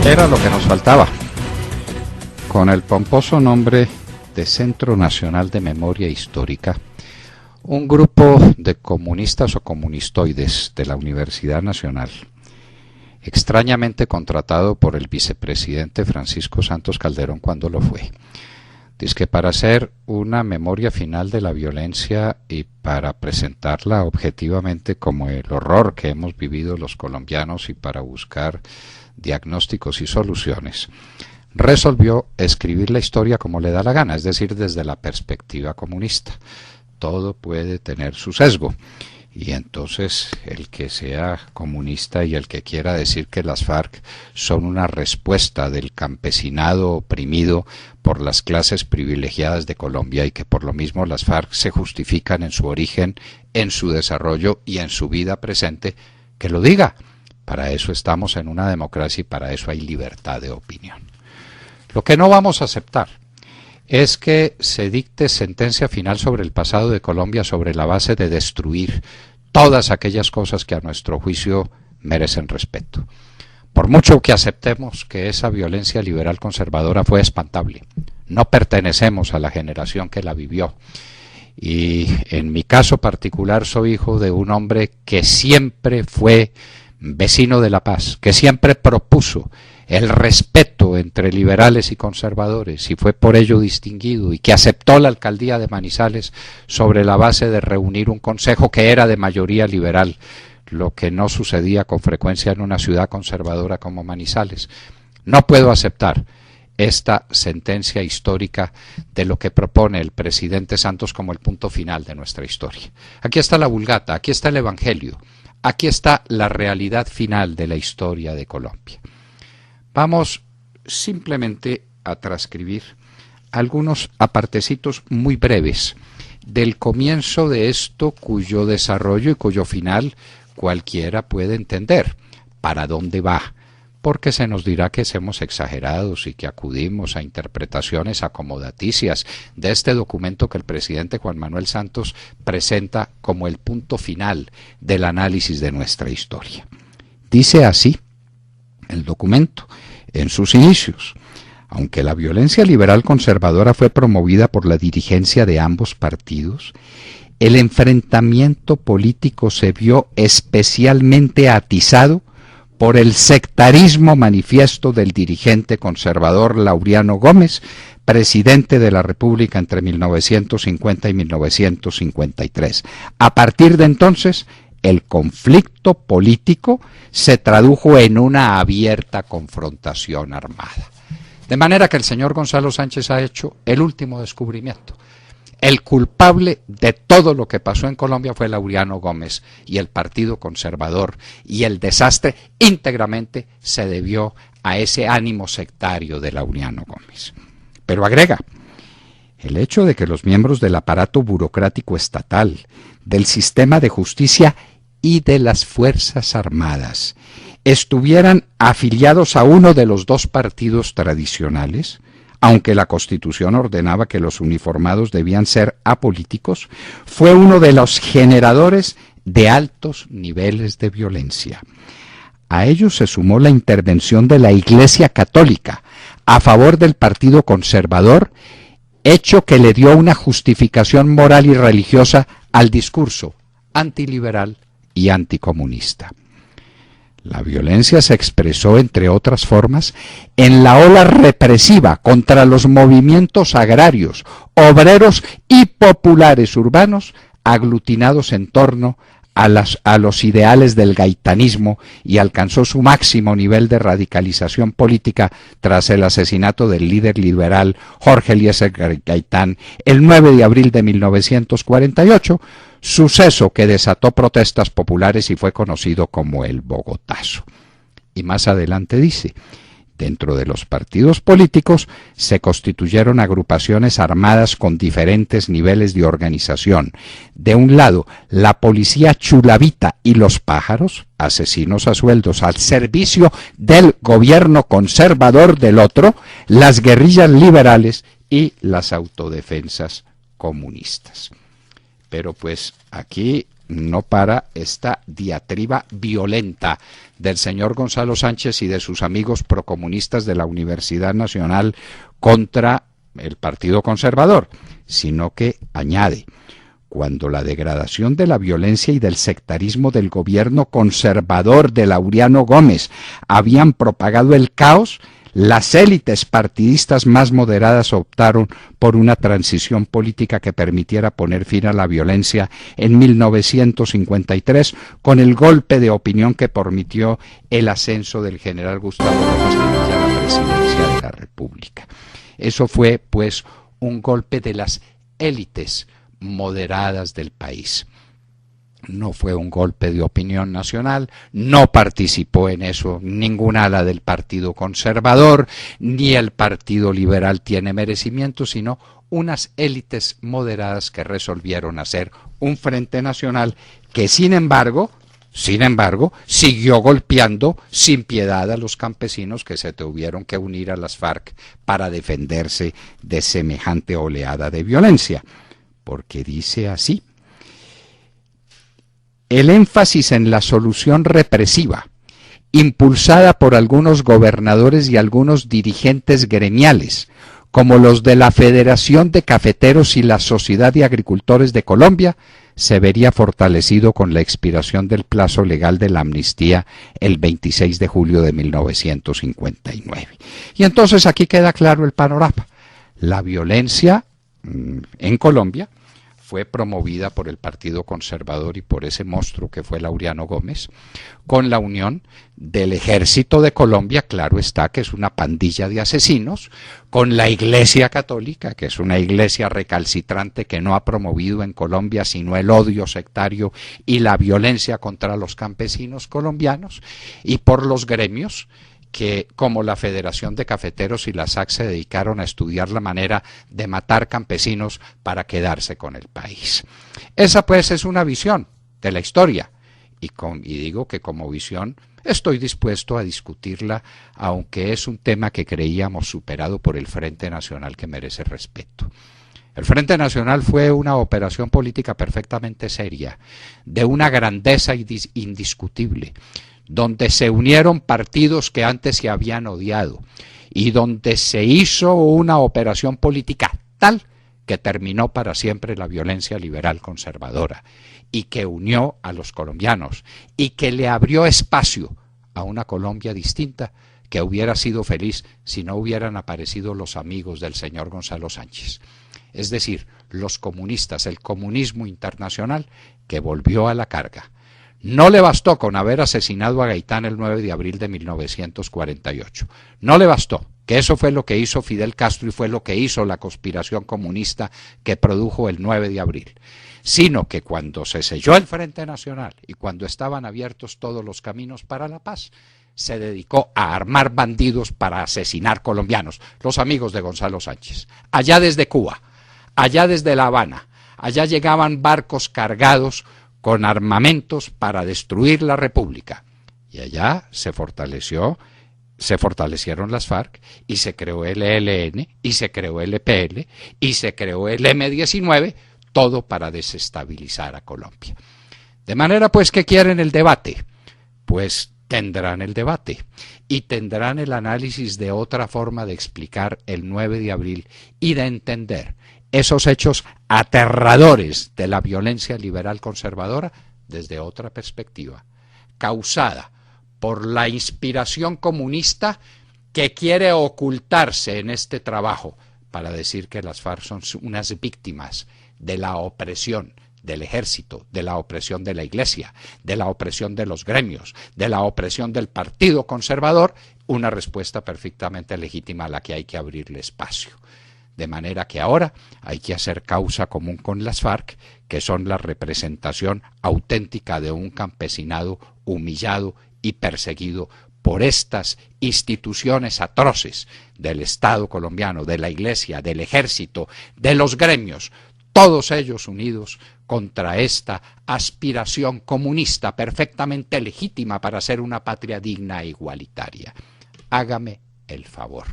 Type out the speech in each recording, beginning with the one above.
Era lo que nos faltaba. Con el pomposo nombre de Centro Nacional de Memoria Histórica, un grupo de comunistas o comunistoides de la Universidad Nacional, extrañamente contratado por el vicepresidente Francisco Santos Calderón cuando lo fue, dizque para hacer una memoria final de la violencia y para presentarla objetivamente como el horror que hemos vivido los colombianos y para buscar diagnósticos y soluciones, resolvió escribir la historia como le da la gana, es decir, desde la perspectiva comunista. Todo puede tener su sesgo, y entonces el que sea comunista y el que quiera decir que las FARC son una respuesta del campesinado oprimido por las clases privilegiadas de Colombia y que por lo mismo las FARC se justifican en su origen, en su desarrollo y en su vida presente, que lo diga. Para eso estamos en una democracia y para eso hay libertad de opinión. Lo que no vamos a aceptar es que se dicte sentencia final sobre el pasado de Colombia sobre la base de destruir todas aquellas cosas que a nuestro juicio merecen respeto. Por mucho que aceptemos que esa violencia liberal conservadora fue espantable, no pertenecemos a la generación que la vivió. Y en mi caso particular soy hijo de un hombre que siempre fue vecino de la paz, que siempre propuso el respeto entre liberales y conservadores y fue por ello distinguido y que aceptó la alcaldía de Manizales sobre la base de reunir un consejo que era de mayoría liberal, lo que no sucedía con frecuencia en una ciudad conservadora como Manizales. No puedo aceptar esta sentencia histórica de lo que propone el presidente Santos como el punto final de nuestra historia. Aquí está la Vulgata, aquí está el Evangelio, aquí está la realidad final de la historia de Colombia. Vamos simplemente a transcribir algunos apartecitos muy breves del comienzo de esto cuyo desarrollo y cuyo final cualquiera puede entender. ¿Para dónde va? Porque se nos dirá que somos exagerados y que acudimos a interpretaciones acomodaticias de este documento que el presidente Juan Manuel Santos presenta como el punto final del análisis de nuestra historia. Dice así el documento en sus inicios: aunque la violencia liberal conservadora fue promovida por la dirigencia de ambos partidos, el enfrentamiento político se vio especialmente atizado por el sectarismo manifiesto del dirigente conservador Laureano Gómez, presidente de la República entre 1950 y 1953. A partir de entonces, el conflicto político se tradujo en una abierta confrontación armada. De manera que el señor Gonzalo Sánchez ha hecho el último descubrimiento. El culpable de todo lo que pasó en Colombia fue Laureano Gómez y el Partido Conservador, y el desastre íntegramente se debió a ese ánimo sectario de Laureano Gómez. Pero agrega: el hecho de que los miembros del aparato burocrático estatal, del sistema de justicia y de las Fuerzas Armadas estuvieran afiliados a uno de los dos partidos tradicionales, aunque la Constitución ordenaba que los uniformados debían ser apolíticos, fue uno de los generadores de altos niveles de violencia. A ello se sumó la intervención de la Iglesia Católica a favor del Partido Conservador, hecho que le dio una justificación moral y religiosa al discurso antiliberal y anticomunista. La violencia se expresó, entre otras formas, en la ola represiva contra los movimientos agrarios, obreros y populares urbanos aglutinados en torno a los ideales del gaitanismo, y alcanzó su máximo nivel de radicalización política tras el asesinato del líder liberal Jorge Eliezer Gaitán el 9 de abril de 1948, suceso que desató protestas populares y fue conocido como el Bogotazo. Y más adelante dice: dentro de los partidos políticos se constituyeron agrupaciones armadas con diferentes niveles de organización. De un lado, la policía chulavita y los pájaros, asesinos a sueldos al servicio del gobierno conservador; del otro, las guerrillas liberales y las autodefensas comunistas. Pero pues aquí no para esta diatriba violenta del señor Gonzalo Sánchez y de sus amigos procomunistas de la Universidad Nacional contra el Partido Conservador, sino que añade: cuando la degradación de la violencia y del sectarismo del gobierno conservador de Laureano Gómez habían propagado el caos, las élites partidistas más moderadas optaron por una transición política que permitiera poner fin a la violencia en 1953 con el golpe de opinión que permitió el ascenso del general Gustavo Rojas Pinilla a la presidencia de la República. Eso fue, pues, un golpe de las élites moderadas del país. No fue un golpe de opinión nacional, no participó en eso ninguna ala del Partido Conservador, ni el Partido Liberal tiene merecimiento, sino unas élites moderadas que resolvieron hacer un frente nacional que, sin embargo, siguió golpeando sin piedad a los campesinos que se tuvieron que unir a las FARC para defenderse de semejante oleada de violencia. Porque dice así: el énfasis en la solución represiva, impulsada por algunos gobernadores y algunos dirigentes gremiales, como los de la Federación de Cafeteros y la Sociedad de Agricultores de Colombia, se vería fortalecido con la expiración del plazo legal de la amnistía el 26 de julio de 1959. Y entonces aquí queda claro el panorama. La violencia en Colombia fue promovida por el Partido Conservador y por ese monstruo que fue Laureano Gómez, con la unión del Ejército de Colombia, claro está, que es una pandilla de asesinos, con la Iglesia Católica, que es una iglesia recalcitrante que no ha promovido en Colombia sino el odio sectario y la violencia contra los campesinos colombianos, y por los gremios que, como la Federación de Cafeteros y la SAC, se dedicaron a estudiar la manera de matar campesinos para quedarse con el país. Esa pues es una visión de la historia, y digo que como visión estoy dispuesto a discutirla, aunque es un tema que creíamos superado por el Frente Nacional, que merece respeto. El Frente Nacional fue una operación política perfectamente seria, de una grandeza indiscutible, donde se unieron partidos que antes se habían odiado y donde se hizo una operación política tal que terminó para siempre la violencia liberal conservadora y que unió a los colombianos y que le abrió espacio a una Colombia distinta que hubiera sido feliz si no hubieran aparecido los amigos del señor Gonzalo Sánchez. Es decir, los comunistas, el comunismo internacional que volvió a la carga. No le bastó con haber asesinado a Gaitán el 9 de abril de 1948. No le bastó, que eso fue lo que hizo Fidel Castro y fue lo que hizo la conspiración comunista que produjo el 9 de abril. Sino que cuando se selló el Frente Nacional y cuando estaban abiertos todos los caminos para la paz, se dedicó a armar bandidos para asesinar colombianos, los amigos de Gonzalo Sánchez. Allá desde Cuba, allá desde La Habana, allá llegaban barcos cargados con armamentos para destruir la República. Y allá se fortalecieron las FARC y se creó el ELN y se creó el EPL y se creó el M-19, todo para desestabilizar a Colombia. De manera pues que quieren el debate, pues tendrán el debate y tendrán el análisis de otra forma de explicar el 9 de abril y de entender esos hechos aterradores de la violencia liberal conservadora desde otra perspectiva, causada por la inspiración comunista que quiere ocultarse en este trabajo para decir que las FARC son unas víctimas de la opresión del ejército, de la opresión de la iglesia, de la opresión de los gremios, de la opresión del Partido Conservador, una respuesta perfectamente legítima a la que hay que abrirle espacio. De manera que ahora hay que hacer causa común con las FARC, que son la representación auténtica de un campesinado humillado y perseguido por estas instituciones atroces del Estado colombiano, de la Iglesia, del Ejército, de los gremios, todos ellos unidos contra esta aspiración comunista perfectamente legítima para ser una patria digna e igualitaria. Hágame el favor.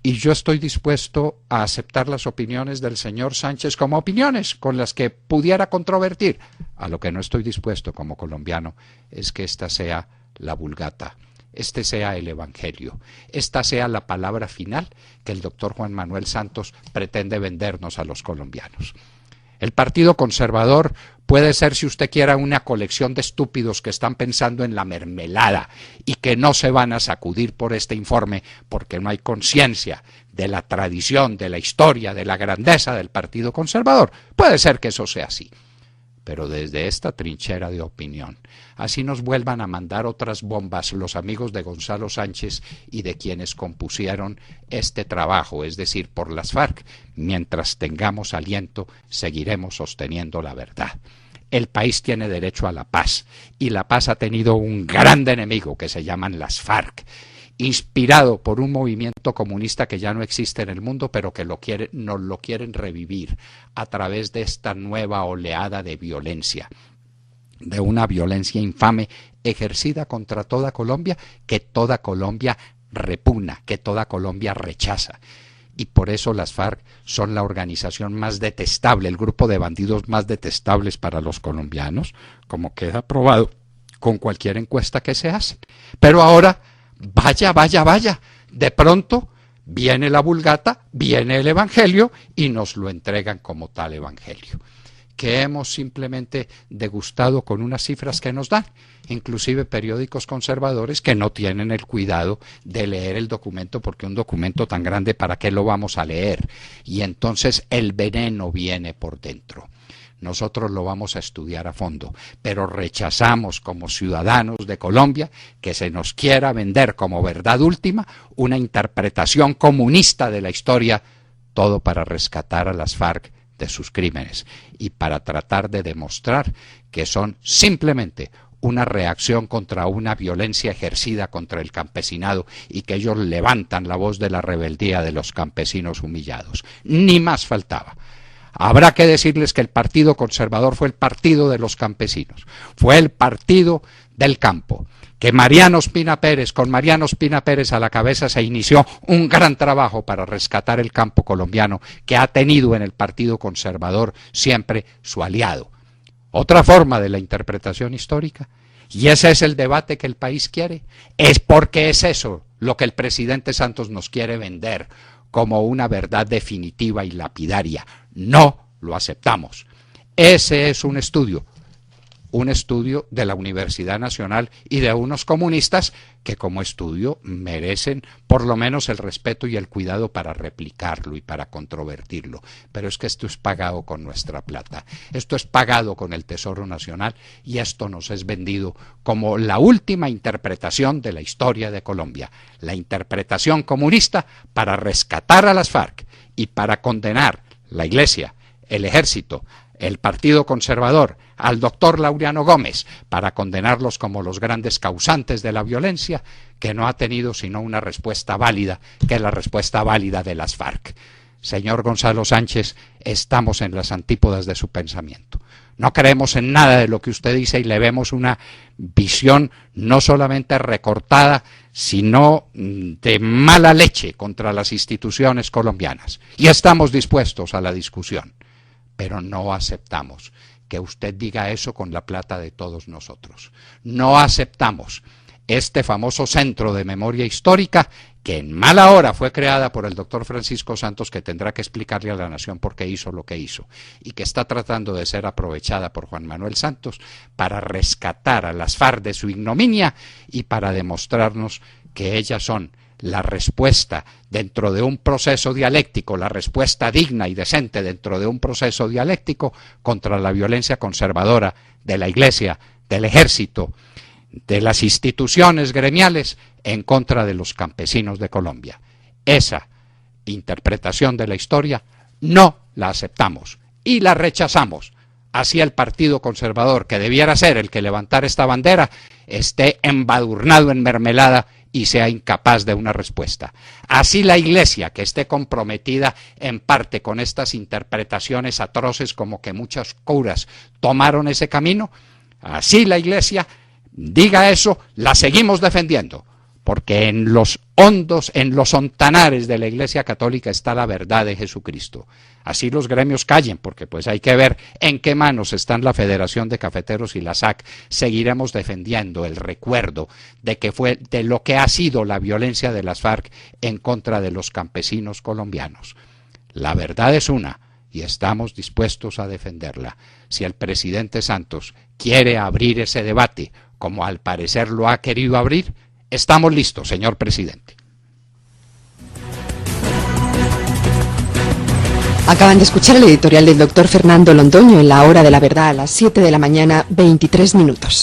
Y yo estoy dispuesto a aceptar las opiniones del señor Sánchez como opiniones con las que pudiera controvertir. A lo que no estoy dispuesto como colombiano es que esta sea la Vulgata, este sea el Evangelio, esta sea la palabra final que el doctor Juan Manuel Santos pretende vendernos a los colombianos. El Partido Conservador puede ser, si usted quiera, una colección de estúpidos que están pensando en la mermelada y que no se van a sacudir por este informe porque no hay conciencia de la tradición, de la historia, de la grandeza del Partido Conservador. Puede ser que eso sea así. Pero desde esta trinchera de opinión, así nos vuelvan a mandar otras bombas los amigos de Gonzalo Sánchez y de quienes compusieron este trabajo, es decir, por las FARC, mientras tengamos aliento, seguiremos sosteniendo la verdad. El país tiene derecho a la paz, y la paz ha tenido un gran enemigo que se llaman las FARC, inspirado por un movimiento comunista que ya no existe en el mundo, pero que nos lo quieren revivir a través de esta nueva oleada de violencia, de una violencia infame ejercida contra toda Colombia, que toda Colombia repugna, que toda Colombia rechaza. Y por eso las FARC son la organización más detestable, el grupo de bandidos más detestables para los colombianos, como queda probado con cualquier encuesta que se hace. Pero ahora, vaya, de pronto viene la Vulgata, viene el Evangelio y nos lo entregan como tal Evangelio, que hemos simplemente degustado con unas cifras que nos dan, inclusive periódicos conservadores que no tienen el cuidado de leer el documento, porque un documento tan grande, ¿para qué lo vamos a leer? Y entonces el veneno viene por dentro. Nosotros lo vamos a estudiar a fondo, pero rechazamos como ciudadanos de Colombia que se nos quiera vender como verdad última una interpretación comunista de la historia, todo para rescatar a las FARC de sus crímenes y para tratar de demostrar que son simplemente una reacción contra una violencia ejercida contra el campesinado y que ellos levantan la voz de la rebeldía de los campesinos humillados. Ni más faltaba. Habrá que decirles que el Partido Conservador fue el partido de los campesinos, fue el partido del campo, que Mariano Ospina Pérez, con Mariano Ospina Pérez a la cabeza, se inició un gran trabajo para rescatar el campo colombiano, que ha tenido en el Partido Conservador siempre su aliado. Otra forma de la interpretación histórica, y ese es el debate que el país quiere, es porque es eso lo que el presidente Santos nos quiere vender como una verdad definitiva y lapidaria. No lo aceptamos. Ese es un estudio de la Universidad Nacional y de unos comunistas que como estudio merecen por lo menos el respeto y el cuidado para replicarlo y para controvertirlo. Pero es que esto es pagado con nuestra plata, esto es pagado con el Tesoro Nacional y esto nos es vendido como la última interpretación de la historia de Colombia, la interpretación comunista para rescatar a las FARC y para condenar la Iglesia, el Ejército, el Partido Conservador, al doctor Laureano Gómez, para condenarlos como los grandes causantes de la violencia, que no ha tenido sino una respuesta válida, que es la respuesta válida de las FARC. Señor Gonzalo Sánchez, estamos en las antípodas de su pensamiento. No creemos en nada de lo que usted dice y le vemos una visión no solamente recortada, sino de mala leche contra las instituciones colombianas. Y estamos dispuestos a la discusión, pero no aceptamos que usted diga eso con la plata de todos nosotros. No aceptamos este famoso Centro de Memoria Histórica, que en mala hora fue creada por el doctor Francisco Santos, que tendrá que explicarle a la nación por qué hizo lo que hizo, y que está tratando de ser aprovechada por Juan Manuel Santos para rescatar a las FARC de su ignominia y para demostrarnos que ellas son la respuesta dentro de un proceso dialéctico, la respuesta digna y decente dentro de un proceso dialéctico contra la violencia conservadora de la Iglesia, del Ejército, de las instituciones gremiales en contra de los campesinos de Colombia. Esa interpretación de la historia no la aceptamos y la rechazamos. Así el Partido Conservador, que debiera ser el que levantara esta bandera, esté embadurnado en mermelada y sea incapaz de una respuesta. Así la Iglesia, que esté comprometida en parte con estas interpretaciones atroces como que muchos curas tomaron ese camino, así la Iglesia diga eso, la seguimos defendiendo, porque en los hondos, en los ontanares de la Iglesia Católica está la verdad de Jesucristo. Así los gremios callen, porque pues hay que ver en qué manos están la Federación de Cafeteros y la SAC. Seguiremos defendiendo el recuerdo de lo que ha sido la violencia de las FARC en contra de los campesinos colombianos. La verdad es una y estamos dispuestos a defenderla. Si el presidente Santos quiere abrir ese debate, como al parecer lo ha querido abrir, estamos listos, señor presidente. Acaban de escuchar el editorial del doctor Fernando Londoño en La Hora de la Verdad a las 7 de la mañana, 23 minutos.